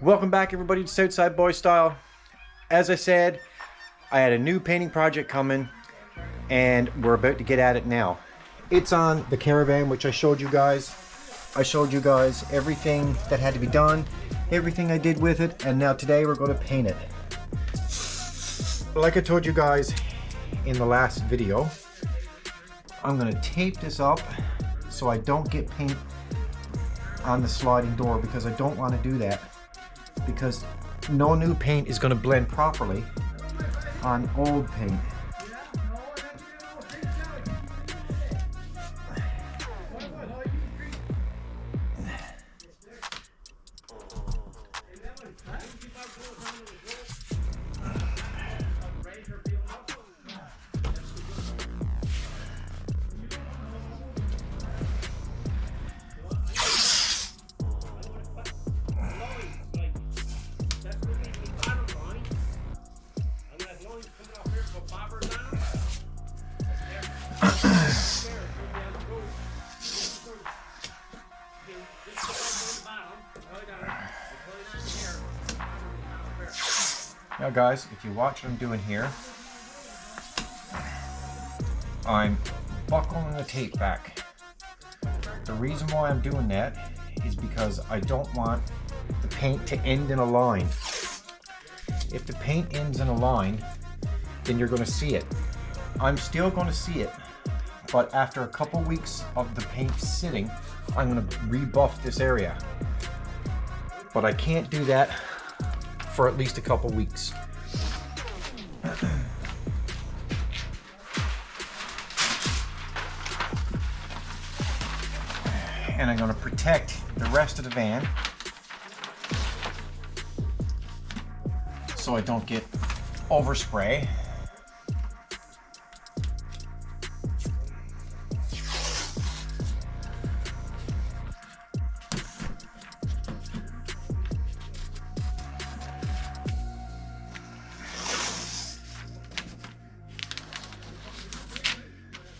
Welcome back everybody to Southside Boy Style. As I said, I had a new painting project coming and we're about to get at it now. It's on the caravan, which I showed you guys. I showed you guys everything that had to be done, everything I did with it, and now today we're going to paint it. Like I told you guys in the last video, I'm going to tape this up so I don't get paint on the sliding door, because I don't want to do that, because no new paint is going to blend properly on old paint. Now guys, if you watch what I'm doing here, I'm buckling the tape back. The reason why I'm doing that is because I don't want the paint to end in a line. If the paint ends in a line, then you're going to see it. I'm still going to see it, but after a couple weeks of the paint sitting, I'm going to rebuff this area. But I can't do that for at least a couple weeks. And I'm going to protect the rest of the van so I don't get overspray.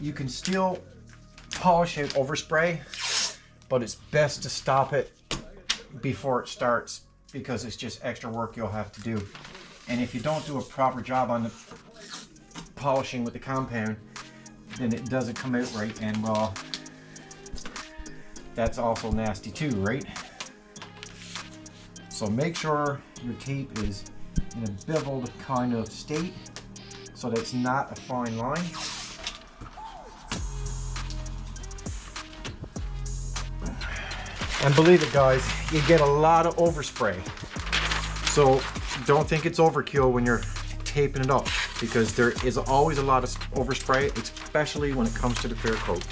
You can still polish out overspray, but it's best to stop it before it starts, because it's just extra work you'll have to do. And if you don't do a proper job on the polishing with the compound, then it doesn't come out right, and well, that's also nasty too, right? So make sure your tape is in a beveled kind of state so that it's not a fine line. And believe it guys, you get a lot of overspray. So don't think it's overkill when you're taping it up, because there is always a lot of overspray, especially when it comes to the clear coat.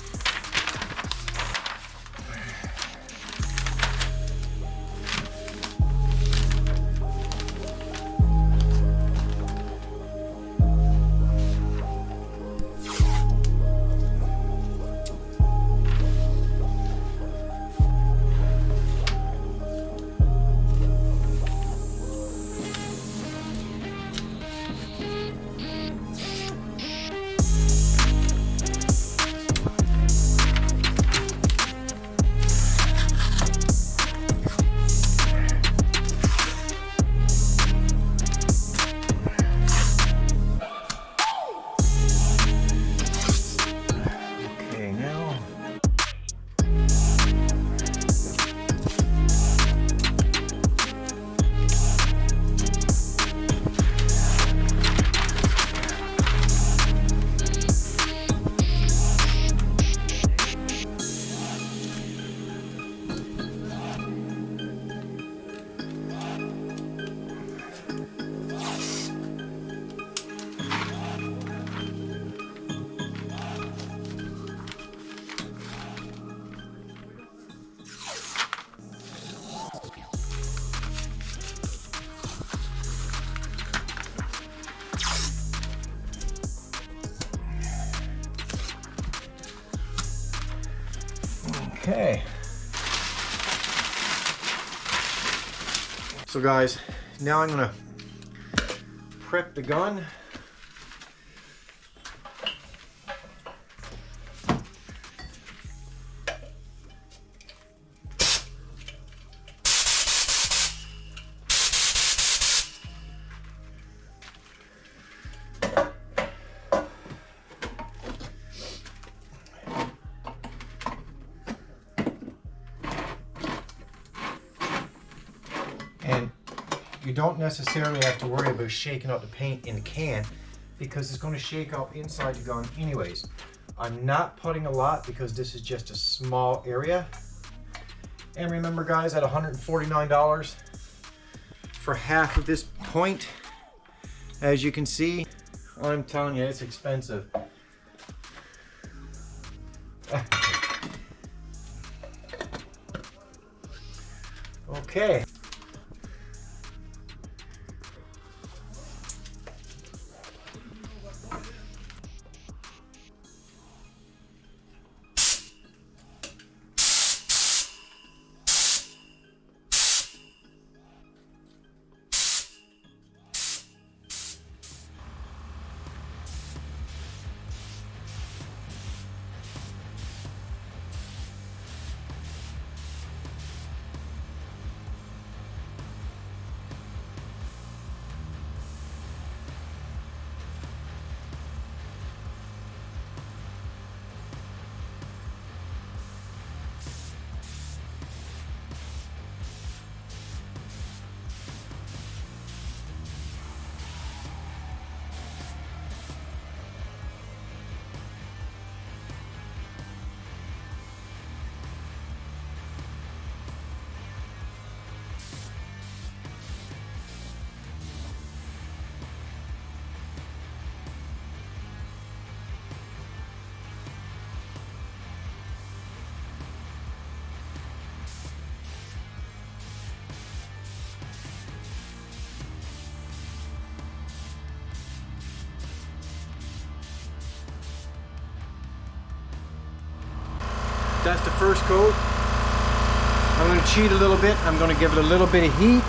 Okay. So guys, now I'm gonna prep the gun. you don't necessarily have to worry about shaking out the paint in the can because it's going to shake out inside the gun anyways. I'm not putting a lot because this is just a small area. And remember guys, at $149 for half of this point, as you can see, I'm telling you, it's expensive. Okay. That's the first coat. I'm going to cheat a little bit. I'm going to give it a little bit of heat.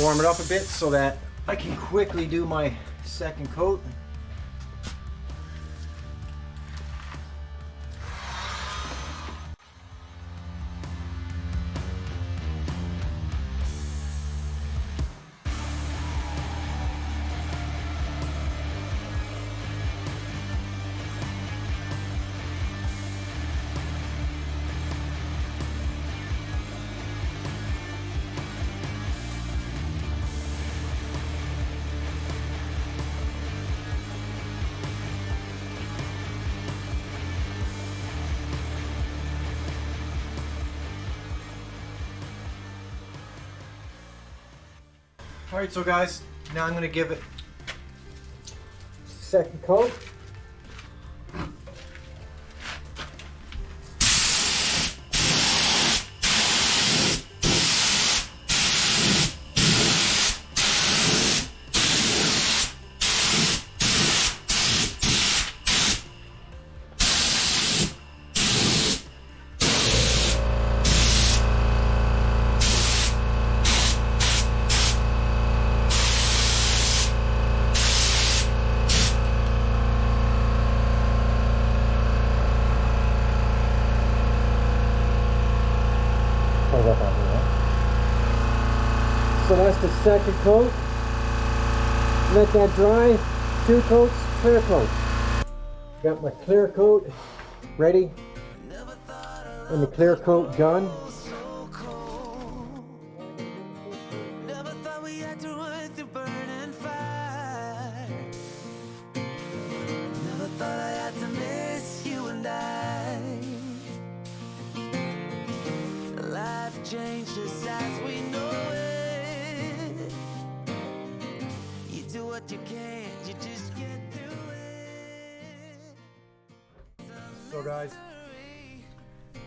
Warm it up a bit so that I can quickly do my second coat. Alright, so guys, now I'm going to give it second coat. So that's the second coat. Let that dry. 2 coats, clear coat. Got my clear coat ready and the clear coat done. Changes as we know it. You do what you can, you just get through it. So guys,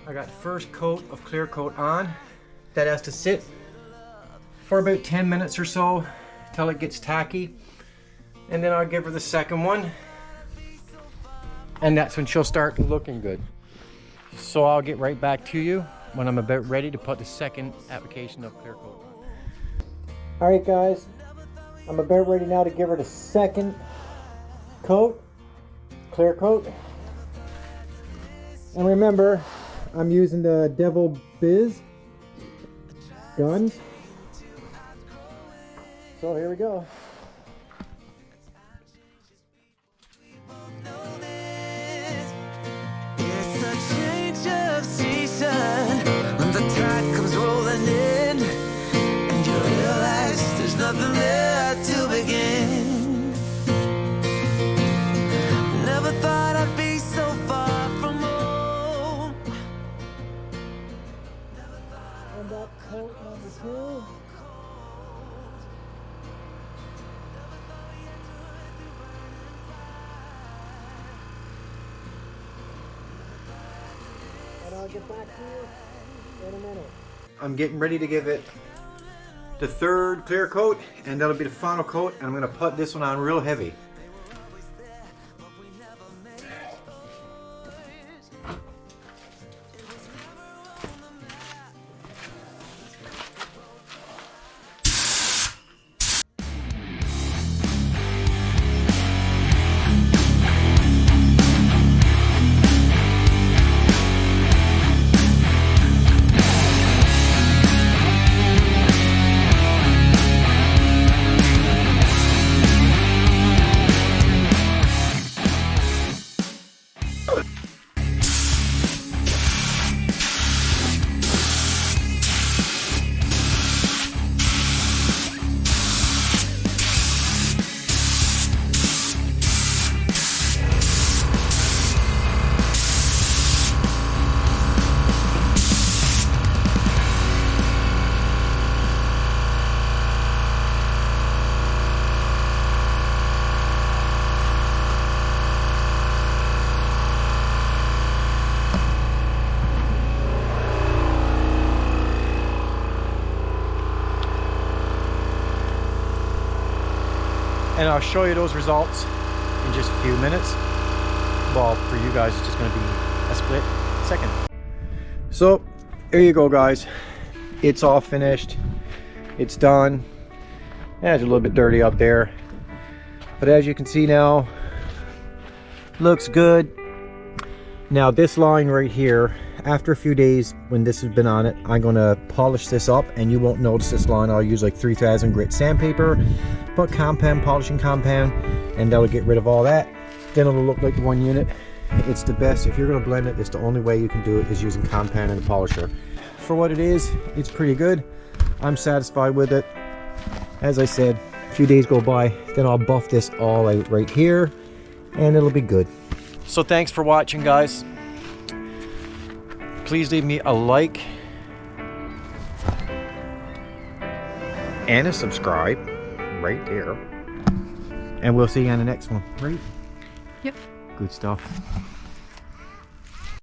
I got first coat of clear coat on. That has to sit for about 10 minutes or so till it gets tacky, and then I'll give her the second one, and that's when she'll start looking good. So I'll get right back to you when I'm about ready to put the second application of clear coat on. Alright guys, I'm about ready now to give her the second coat, clear coat. And remember, I'm using the Devil Biz guns. So here we go. It's a change of season when the tide comes rolling in. And up coat number 2. And I'll get back to you in a minute. I'm getting ready to give it the 3rd clear coat, and that'll be the final coat, and I'm gonna put this one on real heavy. And I'll show you those results in just a few minutes. Well, for you guys, it's just going to be a split second. So, there you go, guys. It's all finished. It's done. Yeah, it's a little bit dirty up there. But as you can see now, looks good. Now, this line right here, after a few days when this has been on it, I'm going to polish this up, and you won't notice this line. I'll use like 3000 grit sandpaper, put compound, polishing compound, and that'll get rid of all that. Then it'll look like one unit. It's the best. If you're going to blend it, it's the only way you can do it is using compound and a polisher. For what it is, it's pretty good. I'm satisfied with it. As I said, a few days go by, then I'll buff this all out right here, and it'll be good. So thanks for watching, guys. Please leave me a like and a subscribe right there, and we'll see you on the next one. Right? Yep. Good stuff.